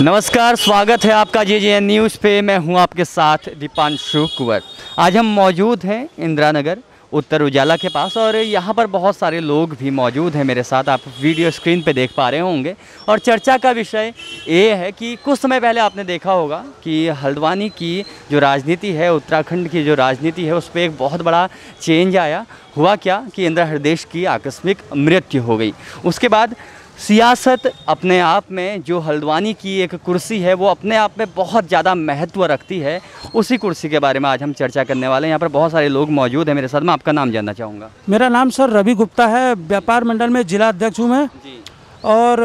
नमस्कार, स्वागत है आपका JJN न्यूज़ पे। मैं हूं आपके साथ दीपांशु कुंवर। आज हम मौजूद हैं इंदिरा नगर उत्तर उजाला के पास और यहां पर बहुत सारे लोग भी मौजूद हैं मेरे साथ, आप वीडियो स्क्रीन पे देख पा रहे होंगे। और चर्चा का विषय ये है कि कुछ समय पहले आपने देखा होगा कि हल्द्वानी की जो राजनीति है, उत्तराखंड की जो राजनीति है, उस पर एक बहुत बड़ा चेंज आया। हुआ क्या कि इंदिरा हृदयेश की आकस्मिक मृत्यु हो गई। उसके बाद सियासत अपने आप में, जो हल्द्वानी की एक कुर्सी है, वो अपने आप में बहुत ज़्यादा महत्व रखती है। उसी कुर्सी के बारे में आज हम चर्चा करने वाले हैं। यहाँ पर बहुत सारे लोग मौजूद हैं मेरे साथ। मैं आपका नाम जानना चाहूँगा। मेरा नाम सर रवि गुप्ता है, व्यापार मंडल में जिला अध्यक्ष हूँ मैं जी। और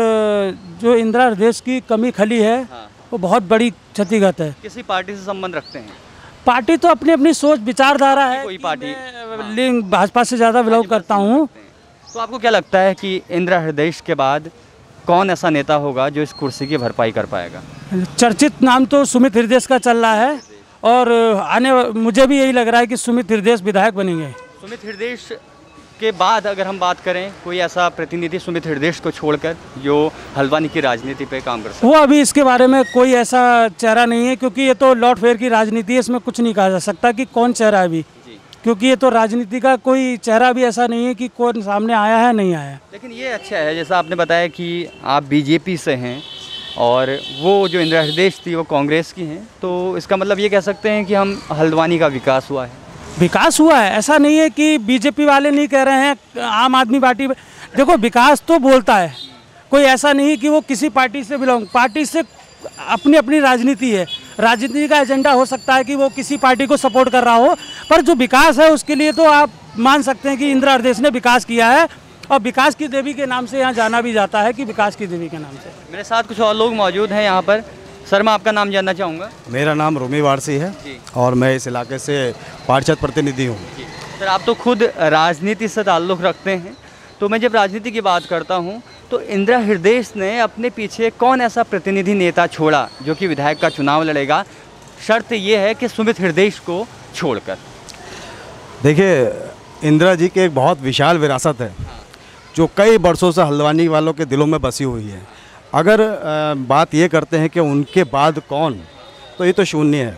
जो इंदिरा हृदयेश की कमी खली है वो बहुत बड़ी क्षतिगत है। किसी पार्टी से संबंध रखते हैं? पार्टी तो अपनी अपनी सोच विचारधारा है। कोई पार्टी लिंग भाजपा से ज़्यादा बिलोंग करता हूँ। तो आपको क्या लगता है कि इंदिरा हृदयेश के बाद कौन ऐसा नेता होगा जो इस कुर्सी की भरपाई कर पाएगा? चर्चित नाम तो सुमित हृदयेश का चल रहा है और मुझे भी यही लग रहा है कि सुमित हृदयेश विधायक बनेंगे। सुमित हृदयेश के बाद अगर हम बात करें, कोई ऐसा प्रतिनिधि सुमित हृदयेश को छोड़कर जो हल्द्वानी की राजनीति पे काम कर सकता? वो अभी इसके बारे में कोई ऐसा चेहरा नहीं है, क्योंकि ये तो लॉट फेयर की राजनीति है। इसमें कुछ नहीं कहा जा सकता कि कौन चेहरा है अभी, क्योंकि ये तो राजनीति का कोई चेहरा भी ऐसा नहीं है कि कौन सामने आया है नहीं आया। लेकिन ये अच्छा है, जैसा आपने बताया कि आप बीजेपी से हैं और वो जो इंदिरा हृदयेश थी वो कांग्रेस की हैं, तो इसका मतलब ये कह सकते हैं कि हम हल्द्वानी का विकास हुआ है। विकास हुआ है, ऐसा नहीं है कि बीजेपी वाले नहीं कह रहे हैं। आम आदमी पार्टी, देखो विकास तो बोलता है, कोई ऐसा नहीं कि वो किसी पार्टी से बिलोंग, पार्टी से अपनी अपनी राजनीति है। राजनीति का एजेंडा हो सकता है कि वो किसी पार्टी को सपोर्ट कर रहा हो, पर जो विकास है उसके लिए तो आप मान सकते हैं कि इंदिरा हृदयेश ने विकास किया है। और विकास की देवी के नाम से यहाँ जाना भी जाता है कि विकास की देवी के नाम से। मेरे साथ कुछ और लोग मौजूद हैं यहाँ पर। सर, मैं आपका नाम जानना चाहूँगा। मेरा नाम रूमी वारसी है और मैं इस इलाके से पार्षद प्रतिनिधि हूँ। सर, आप तो खुद राजनीति से ताल्लुक़ रखते हैं, तो मैं जब राजनीति की बात करता हूँ तो इंदिरा हृदयेश ने अपने पीछे कौन ऐसा प्रतिनिधि नेता छोड़ा जो कि विधायक का चुनाव लड़ेगा? शर्त ये है कि सुमित हृदयेश को छोड़कर। देखिए, इंदिरा जी की एक बहुत विशाल विरासत है जो कई वर्षों से हल्द्वानी वालों के दिलों में बसी हुई है। अगर बात ये करते हैं कि उनके बाद कौन, तो ये तो शून्य है।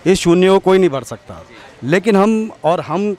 इस शून्य को कोई नहीं भर सकता। लेकिन हम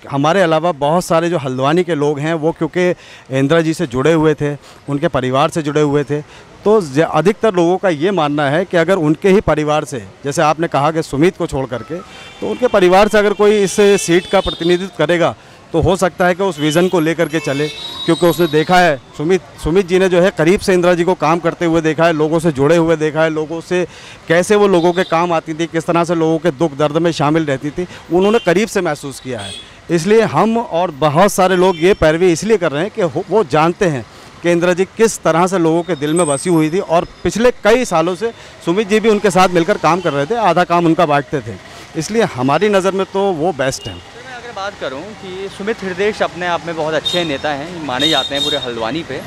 हमारे अलावा बहुत सारे जो हल्द्वानी के लोग हैं वो क्योंकि इंदिरा जी से जुड़े हुए थे, उनके परिवार से जुड़े हुए थे, तो अधिकतर लोगों का ये मानना है कि अगर उनके ही परिवार से, जैसे आपने कहा कि सुमित को छोड़ करके, तो उनके परिवार से अगर कोई इस सीट का प्रतिनिधित्व करेगा तो हो सकता है कि उस विज़न को लेकर के चले। क्योंकि उसने देखा है, सुमित जी ने जो है करीब से इंदिरा जी को काम करते हुए देखा है, लोगों से जुड़े हुए देखा है, लोगों से कैसे वो लोगों के काम आती थी, किस तरह से लोगों के दुख दर्द में शामिल रहती थी, उन्होंने करीब से महसूस किया है। इसलिए हम और बहुत सारे लोग ये पैरवी इसलिए कर रहे हैं कि वो जानते हैं कि इंदिरा जी किस तरह से लोगों के दिल में बसी हुई थी और पिछले कई सालों से सुमित जी भी उनके साथ मिलकर काम कर रहे थे, आधा काम उनका बांटते थे। इसलिए हमारी नज़र में तो वो बेस्ट है। बात करूं कि सुमित हृदयेश अपने आप में बहुत अच्छे नेता हैं, माने जाते हैं पूरे हल्द्वानी पे,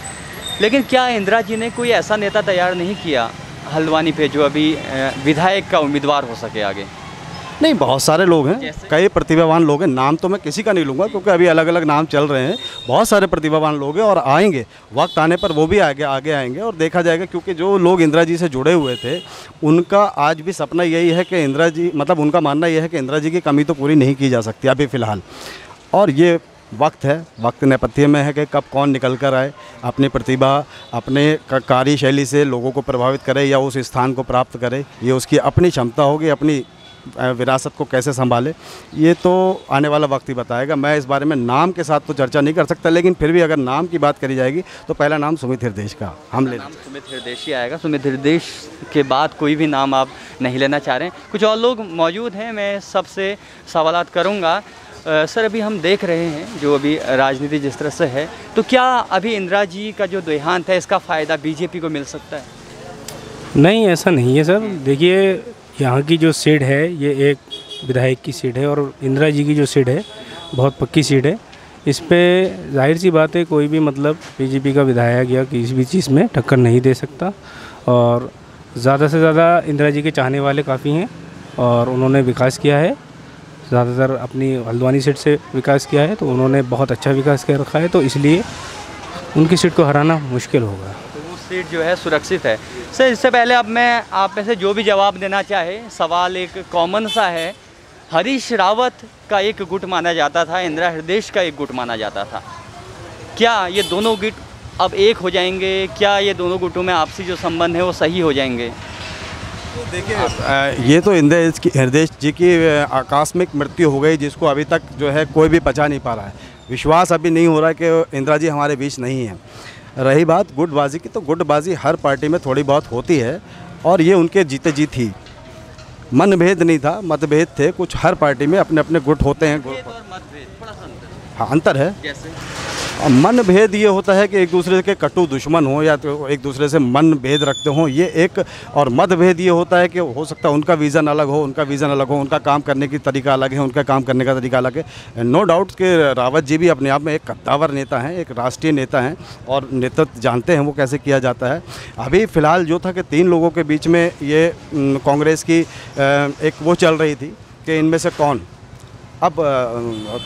लेकिन क्या इंदिरा जी ने कोई ऐसा नेता तैयार नहीं किया हल्द्वानी पे जो अभी विधायक का उम्मीदवार हो सके आगे? नहीं, बहुत सारे लोग हैं, कई प्रतिभावान लोग हैं। नाम तो मैं किसी का नहीं लूँगा क्योंकि अभी अलग अलग नाम चल रहे हैं। बहुत सारे प्रतिभावान लोग हैं और आएंगे, वक्त आने पर वो भी आगे आएंगे और देखा जाएगा। क्योंकि जो लोग इंदिरा जी से जुड़े हुए थे उनका आज भी सपना यही है कि इंदिरा जी, मतलब उनका मानना यह है कि इंदिरा जी की कमी तो पूरी नहीं की जा सकती अभी फ़िलहाल। और ये वक्त है, वक्त नेपथ्य में है कि कब कौन निकल कर आए, अपनी प्रतिभा, अपने कार्यशैली से लोगों को प्रभावित करे या उस स्थान को प्राप्त करे। ये उसकी अपनी क्षमता होगी, अपनी विरासत को कैसे संभाले, ये तो आने वाला वक्त ही बताएगा। मैं इस बारे में नाम के साथ तो चर्चा नहीं कर सकता, लेकिन फिर भी अगर नाम की बात करी जाएगी तो पहला नाम सुमित हृदयेश का हम ले। नाम सुमित हृदयेश ही आएगा। सुमित हृदयेश के बाद कोई भी नाम आप नहीं लेना चाह रहे हैं? कुछ और लोग मौजूद हैं, मैं सबसे सवालात करूँगा। सर, अभी हम देख रहे हैं जो अभी राजनीति जिस तरह से है, तो क्या अभी इंदिरा जी का जो देहांत है इसका फ़ायदा बीजेपी को मिल सकता है? नहीं, ऐसा नहीं है सर। देखिए, यहाँ की जो सीट है ये एक विधायक की सीट है और इंदिरा जी की जो सीट है बहुत पक्की सीट है। इस पे जाहिर सी बात है कोई भी मतलब बीजेपी का विधायक या किसी भी चीज़ में टक्कर नहीं दे सकता। और ज़्यादा से ज़्यादा इंदिरा जी के चाहने वाले काफ़ी हैं और उन्होंने विकास किया है, ज़्यादातर अपनी हल्द्वानी सीट से विकास किया है, तो उन्होंने बहुत अच्छा विकास कर रखा है, तो इसलिए उनकी सीट को हराना मुश्किल होगा। तो वो सीट जो है सुरक्षित है। सर इससे पहले अब मैं आप में से जो भी जवाब देना चाहे, सवाल एक कॉमन सा है। हरीश रावत का एक गुट माना जाता था, इंदिरा हृदयेश का एक गुट माना जाता था। क्या ये दोनों गुट अब एक हो जाएंगे? क्या ये दोनों गुटों में आपसी जो संबंध है वो सही हो जाएंगे? तो देखिए, ये तो इंदिरा हृदयेश जी की आकस्मिक मृत्यु हो गई, जिसको अभी तक जो है कोई भी पचा नहीं पा रहा है। विश्वास अभी नहीं हो रहा है कि इंदिरा जी हमारे बीच नहीं है। रही बात गुटबाजी की, तो गुटबाजी हर पार्टी में थोड़ी बहुत होती है और ये उनके जीते जी थी। मनभेद नहीं था, मतभेद थे। कुछ हर पार्टी में अपने अपने गुट होते हैं। हाँ, अंतर है। मनभेद ये होता है कि एक दूसरे के कटु दुश्मन हो या तो एक दूसरे से मनभेद रखते हो, ये एक। और मतभेद ये होता है कि हो सकता है उनका विज़न अलग हो, उनका विज़न अलग हो, उनका काम करने की तरीका अलग है, उनका काम करने का तरीका अलग है। नो डाउट कि रावत जी भी अपने आप में एक कद्दावर नेता हैं, एक राष्ट्रीय नेता हैं और नेतृत्व जानते हैं वो कैसे किया जाता है। अभी फ़िलहाल जो था कि 3 लोगों के बीच में ये कांग्रेस की एक वो चल रही थी कि इनमें से कौन। अब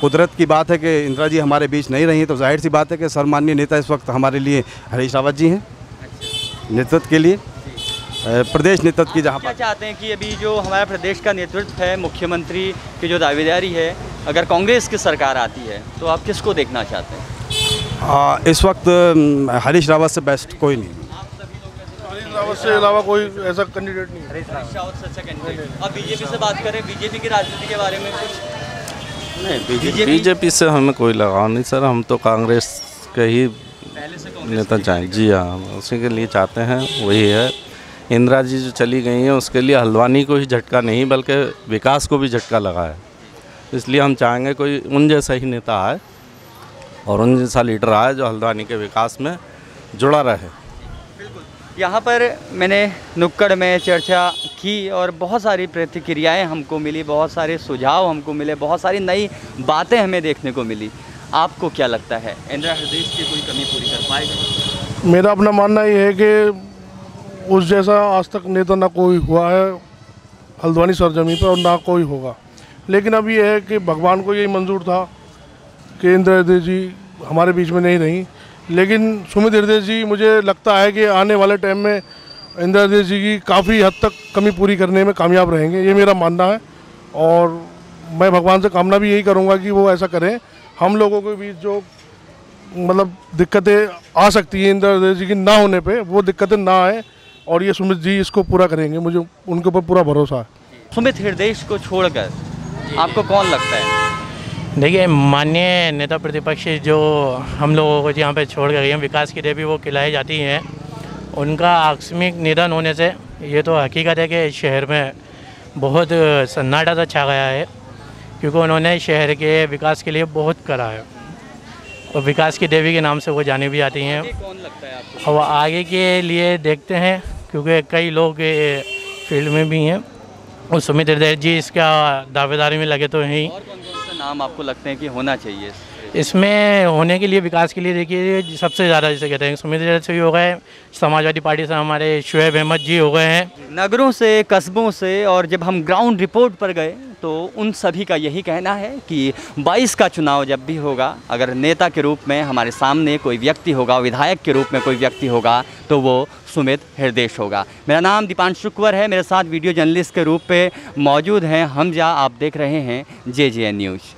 कुदरत की बात है कि इंदिरा जी हमारे बीच नहीं रही, तो जाहिर सी बात है कि सम्माननीय नेता इस वक्त हमारे लिए हरीश रावत जी हैं नेतृत्व के लिए, प्रदेश नेतृत्व की। जहाँ क्या चाहते हैं कि अभी जो हमारा प्रदेश का नेतृत्व है, मुख्यमंत्री की जो दावेदारी है, अगर कांग्रेस की सरकार आती है तो आप किसको देखना चाहते हैं? इस वक्त हरीश रावत से बेस्ट कोई नहीं। हरीश रावत से अलावा कोई ऐसा कैंडिडेट नहीं है। हरीश रावत से अच्छा कैंडिडेट। अब बीजेपी से बात करें, बीजेपी की राजनीति के बारे में कुछ? नहीं, बीजेपी से हमें कोई लगाव नहीं सर। हम तो कांग्रेस के ही नेता चाहें। जी हाँ, उसी के लिए चाहते हैं, वही है। इंदिरा जी जो चली गई हैं उसके लिए हल्द्वानी को ही झटका नहीं बल्कि विकास को भी झटका लगा है। इसलिए हम चाहेंगे कोई उन जैसा ही नेता आए और उन जैसा लीडर आए जो हल्द्वानी के विकास में जुड़ा रहे। यहाँ पर मैंने नुक्कड़ में चर्चा की और बहुत सारी प्रतिक्रियाएं हमको मिली, बहुत सारे सुझाव हमको मिले, बहुत सारी नई बातें हमें देखने को मिली। आपको क्या लगता है, इंदिरा हृदयेश की कोई कमी पूरी कर पाएगा? मेरा अपना मानना ये है कि उस जैसा आज तक नेता ना कोई हुआ है हल्द्वानी सरजमी पर और ना कोई होगा। लेकिन अब ये है कि भगवान को यही मंजूर था कि इंदिरा हृदयेश जी हमारे बीच में नहीं रही। लेकिन सुमित हृदयेश जी मुझे लगता है कि आने वाले टाइम में इंदिरा हृदयेश जी की काफ़ी हद तक कमी पूरी करने में कामयाब रहेंगे, ये मेरा मानना है। और मैं भगवान से कामना भी यही करूँगा कि वो ऐसा करें। हम लोगों के बीच जो मतलब दिक्कतें आ सकती हैं इंदिरा हृदयेश जी की ना होने पे, वो दिक्कतें ना आए और ये सुमित जी इसको पूरा करेंगे, मुझे उनके ऊपर पूरा भरोसा है। सुमित हृदयेश को छोड़कर आपको कौन लगता है? देखिए, माननीय नेता प्रतिपक्ष जो हम लोगों को यहाँ पे छोड़ गए हैं, विकास की देवी वो खिलाई जाती हैं, उनका आकस्मिक निधन होने से ये तो हकीकत है कि शहर में बहुत सन्नाटा सा छा गया है, क्योंकि उन्होंने शहर के विकास के लिए बहुत करा है और विकास की देवी के नाम से वो जानी भी जाती हैं। कौन लगता है आपको? और आगे के लिए देखते हैं, क्योंकि कई लोग फील्ड में भी हैं और सुमित हृदयेश जी इसका दावेदारी में लगे तो हैं। और कौन कौन से नाम आपको लगते हैं कि होना चाहिए इसमें होने के लिए, विकास के लिए? देखिए, सबसे ज़्यादा जैसे कहते हैं सुमित हृदयेश जी हो गए, समाजवादी पार्टी से हमारे शुएब अहमद जी हो गए हैं। नगरों से, कस्बों से, और जब हम ग्राउंड रिपोर्ट पर गए तो उन सभी का यही कहना है कि 22 का चुनाव जब भी होगा, अगर नेता के रूप में हमारे सामने कोई व्यक्ति होगा, विधायक के रूप में कोई व्यक्ति होगा, तो वो सुमित हृदयेश होगा। मेरा नाम दीपांशु कुंवर है, मेरे साथ वीडियो जर्नलिस्ट के रूप में मौजूद हैं हमजा। आप देख रहे हैं JJN न्यूज़।